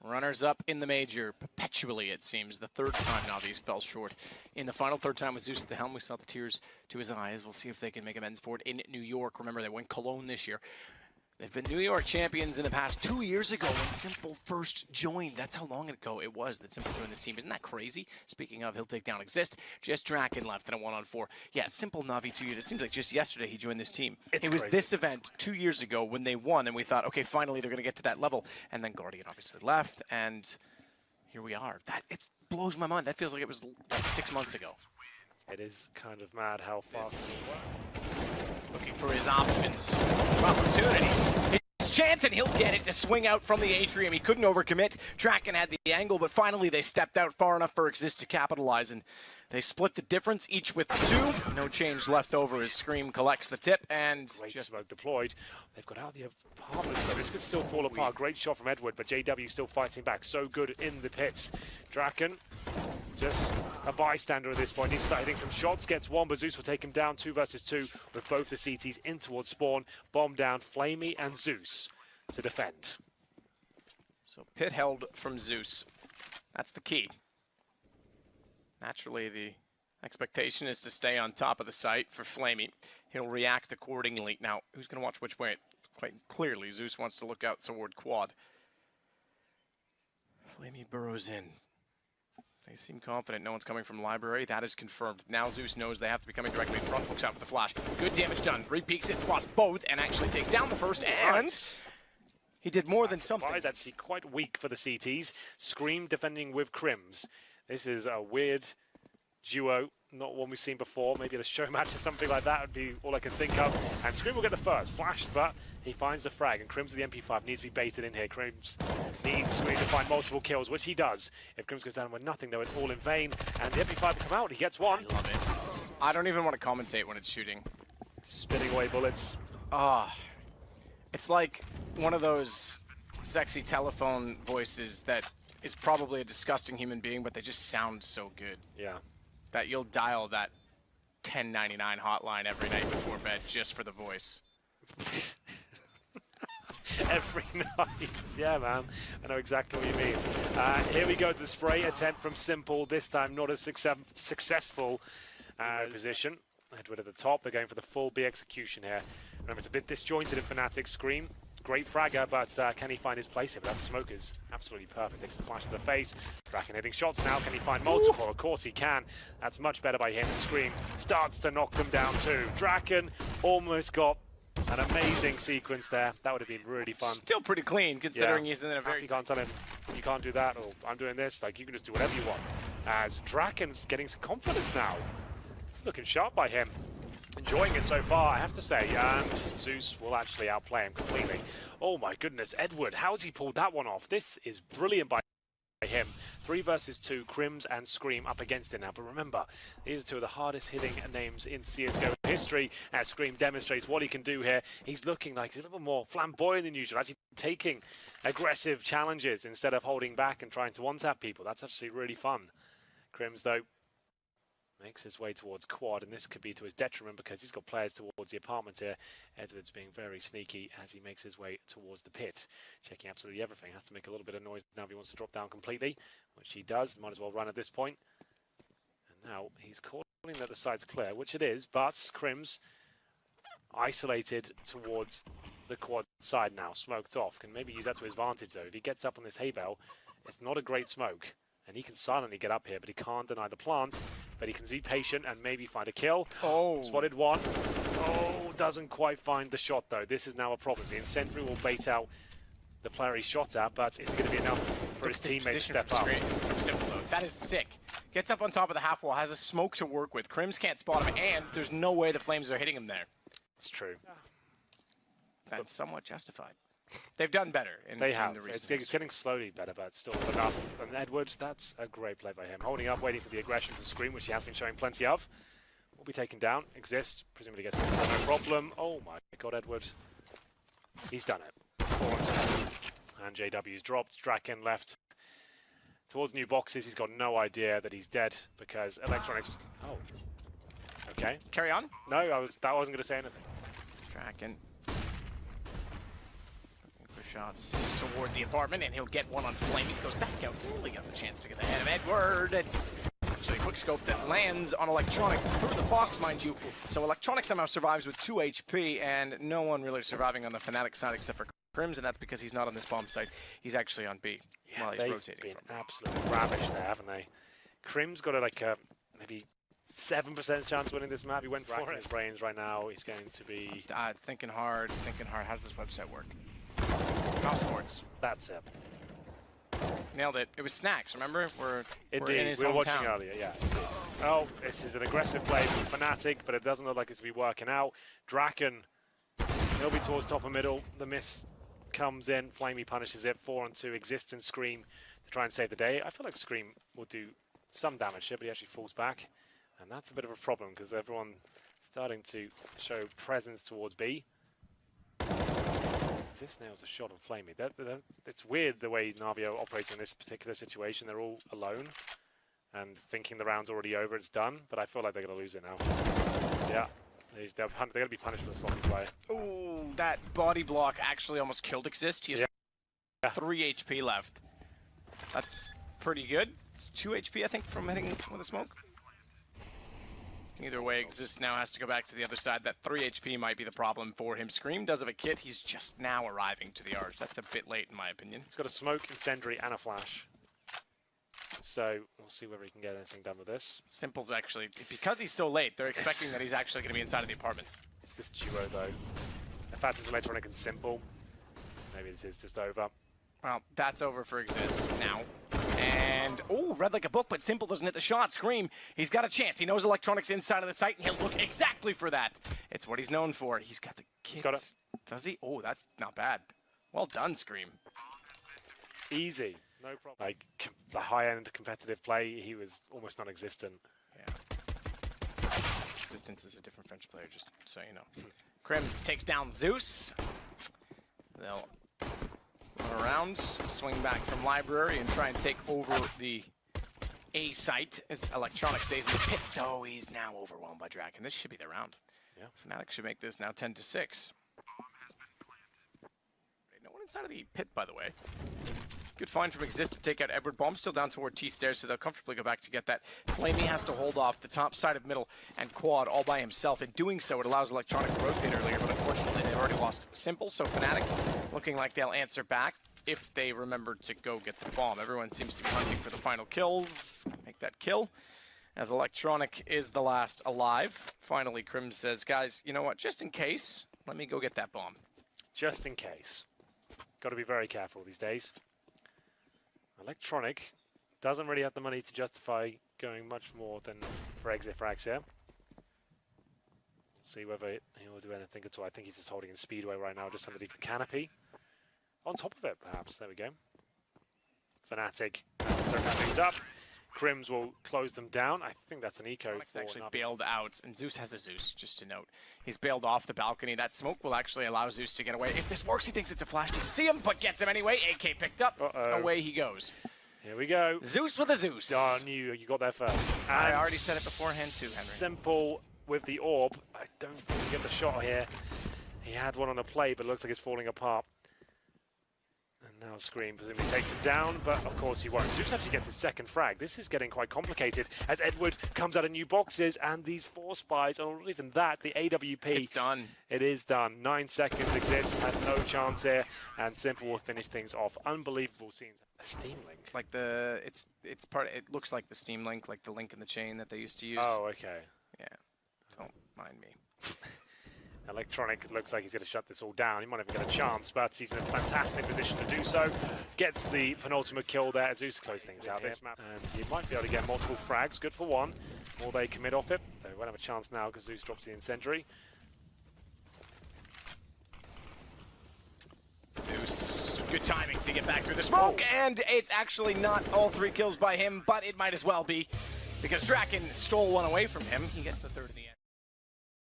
Runners up in the major, perpetually it seems. The third time Navi's fell short. In the final third time with Zeus at the helm, we saw the tears to his eyes. We'll see if they can make amends for it in New York. Remember, they went Cologne this year. They've been New York champions in the past 2 years ago when Simple first joined. That's how long ago it was that Simple joined this team. Isn't that crazy? Speaking of, he'll take down Exist. Just Draken left in a 1-on-4. Yeah, Simple Navi 2 years. It seems like just yesterday he joined this team. It was this event 2 years ago when they won, and we thought, okay, finally they're going to get to that level. And then Guardian obviously left, and here we are. It blows my mind. That feels like it was like 6 months ago. It is kind of mad how fast it works. Looking for his options. Opportunity. His chance, and he'll get it to swing out from the atrium. He couldn't overcommit. Draken had the angle, but finally they stepped out far enough for Exist to capitalize, and they split the difference, each with 2. No change left over as Scream collects the tip, and great smoke deployed. They've got out of the apartments, so this could still fall apart. Great shot from Edward, but JW still fighting back. So good in the pits. Draken, just a bystander at this point. He's starting hitting some shots, gets one, but Zeus will take him down 2 versus 2 with both the CTs in towards spawn. Bomb down, Flamey and Zeus to defend. So pit held from Zeus. That's the key. Naturally, the expectation is to stay on top of the site for Flamey. He'll react accordingly. Now, who's going to watch which way? Quite clearly, Zeus wants to look out toward quad. Flamey burrows in. They seem confident no one's coming from library. That is confirmed. Now Zeus knows they have to be coming directly in front. Hooks out for the flash. Good damage done. Re-peeks it, spots both, and actually takes down the first, and he did more than something. Is actually quite weak for the CTs. Scream defending with Crims. This is a weird duo, not one we've seen before. Maybe a show match or something like that would be all I can think of. And Scream will get the first. Flashed, but he finds the frag. And Crims with the MP5 needs to be baited in here. Crims needs Scream to find multiple kills, which he does. If Crims goes down with nothing, though, it's all in vain. And the MP5 will come out. He gets one. I love it. I don't even want to commentate when it's shooting. Spitting away bullets. It's like one of those sexy telephone voices that is probably a disgusting human being, but they just sound so good. Yeah. That you'll dial that $10.99 hotline every night before bed just for the voice. Every night. Yeah, man. I know exactly what you mean. Here we go to the spray attempt from Simple. This time not as successful position. Edward at the top. They're going for the full B execution here. Remember, it's a bit disjointed in Fnatic. Scream. Great fragger, but can he find his place here? But that smoke is absolutely perfect. Takes the flash to the face. Draken hitting shots now. Can he find multiple? Of course he can. That's much better by him. And Scream starts to knock them down too. Draken almost got an amazing sequence there. That would have been really fun. Still pretty clean, considering he's in a very... You can't tell him, you can't do that, or I'm doing this. Like, you can just do whatever you want. As Draken's getting some confidence now. It's looking sharp by him. Enjoying it so far, I have to say. Zeus will actually outplay him completely. Oh my goodness, Edward, how has he pulled that one off? This is brilliant by him. 3 versus 2, Crims and Scream up against it now. But remember, these are 2 of the hardest hitting names in CSGO history. As Scream demonstrates what he can do here, he's looking like he's a little more flamboyant than usual, actually taking aggressive challenges instead of holding back and trying to one-tap people. That's actually really fun. Crims, though, makes his way towards quad, and this could be to his detriment because he's got players towards the apartment here. Edward's being very sneaky as he makes his way towards the pit. Checking absolutely everything. Has to make a little bit of noise now if he wants to drop down completely, which he does. Might as well run at this point. And now he's calling that the side's clear, which it is, but Crims isolated towards the quad side now, smoked off. Can maybe use that to his advantage, though. If he gets up on this hay bale, it's not a great smoke. And he can silently get up here, but he can't deny the plant. But he can be patient and maybe find a kill. Oh. Spotted one. Oh, doesn't quite find the shot, though. This is now a problem. The incendiary will bait out the player he shot at, but is it going to be enough for his teammate to step up? From Simple, though. That is sick. Gets up on top of the half wall, has a smoke to work with. Crims can't spot him, and there's no way the flames are hitting him there. It's true. That's somewhat justified. They've done better in They have. In the it's getting slowly better, but still enough. And Edwards, that's a great play by him. Holding up, waiting for the aggression to Scream, which he has been showing plenty of. Will be taken down. Exist. Presumably gets this. No problem. Oh my god, Edward. He's done it. And JW's dropped. Draken left towards new boxes. He's got no idea that he's dead because electronics... Oh. Okay. Carry on? No, that wasn't going to say anything. Draken. shots toward the apartment, and he'll get one on Flame. He goes back out, really got the chance to get the head of Edward. It's actually a quick scope that lands on Electronic through the box, mind you. So Electronic somehow survives with 2 HP, and no one really surviving on the Fnatic side except for Crims, and that's because he's not on this bomb site. He's actually on B while he's rotating. They've been absolutely ravaged there, haven't they? Crims got a maybe 7% chance of winning this map. He went for it. His brains right now. He's going to be thinking hard, thinking hard. How does this website work? Mouse sports. That's it. Nailed it. It was Snacks, remember? We're in his we were hometown. watching earlier, yeah. Oh, this is an aggressive play from Fnatic, but it doesn't look like it's going to be working out. Draken, he'll be towards top and middle. The miss comes in. Flamey punishes it. 4-on-2. Exist and Scream to try and save the day. I feel like Scream will do some damage here, but he actually falls back. And that's a bit of a problem because everyone starting to show presence towards B. This nails a shot on Flamey. It's weird the way Navi operates in this particular situation. They're all alone and thinking the round's already over, it's done. But I feel like they're going to lose it now. Yeah, they're going to be punished for the sloppy play. Ooh, that body block actually almost killed Exist. He has 3 HP left. That's pretty good. It's 2 HP, I think, from hitting with a smoke. Either way, Exist now has to go back to the other side. That 3 HP might be the problem for him. Scream does have a kit. He's just now arriving to the arch. That's a bit late, in my opinion. He's got a smoke, incendiary, and a flash. So we'll see whether he can get anything done with this. Simple's actually, because he's so late, they're expecting that he's actually going to be inside of the apartments. It's this duo, though. In fact, it's Electronic and Simple. Maybe this is just over. Well, that's over for Exist now. And, oh, read like a book, but Simple doesn't hit the shot. Scream, he's got a chance. He knows Electronic's inside of the site, and he'll look exactly for that. It's what he's known for. He's got the kicks. Got it. Does he? Oh, that's not bad. Well done, Scream. Easy. No problem. Like, the high-end competitive play, he was almost non-existent. Yeah. Existence is a different French player, just so you know. Crims takes down Zeus. They'll run around, swing back from Library, and try and take over the A site as Electronic stays in the pit. Oh, he's now overwhelmed by Draken. This should be the round. Yeah. Fnatic should make this now 10-6. No one inside of the pit, by the way. Good find from Exist to take out Edward. Bomb still down toward T stairs, so they'll comfortably go back to get that. Flamey has to hold off the top side of middle and quad all by himself. In doing so, it allows Electronic to rotate earlier, but unfortunately they've already lost Simple, so Fnatic looking like they'll answer back if they remember to go get the bomb. Everyone seems to be hunting for the final kills. Make that kill, as Electronic is the last alive. Finally, Crims says, guys, you know what, just in case, let me go get that bomb. Just in case. Got to be very careful these days. Electronic doesn't really have the money to justify going much more than for exit frags here. See whether he will do anything at all. I think he's just holding in Speedway right now, just underneath the canopy. On top of it, perhaps. There we go. Fnatic throwing things up. Crims will close them down. I think that's an eco. It's actually bailed out, and Zeus has a Zeus, just to note. He's bailed off the balcony. That smoke will actually allow Zeus to get away. If this works, he thinks it's a flash. Didn't see him, but gets him anyway. AK picked up. Away he goes. Here we go. Zeus with a Zeus. Oh, I knew you got there first. And I already said it beforehand too, Henry. Simple with the orb. I don't think he get the shot here. He had one on the play, but it looks like it's falling apart. And now Scream presumably takes him down, but of course he won't. Zeus actually gets his second frag. This is getting quite complicated as Edward comes out of new boxes, and these 4 spies, or not even that, the AWP. It's done. It is done. 9 seconds exists, has no chance here, and Simple will finish things off. Unbelievable scenes. A Steam Link. Like it's part. It looks like the Steam Link, like the link in the chain that they used to use. Oh, okay. Yeah. Don't mind me. Electronic looks like he's going to shut this all down. He might even get a chance, but he's in a fantastic position to do so. Gets the penultimate kill there. Zeus close things out this map. And he might be able to get multiple frags. Good for one. Or they commit off it. They won't have a chance now because Zeus drops the incendiary. Zeus, good timing to get back through the smoke. And it's actually not all 3 kills by him, but it might as well be. Because Draken stole one away from him. He gets the 3rd in the end.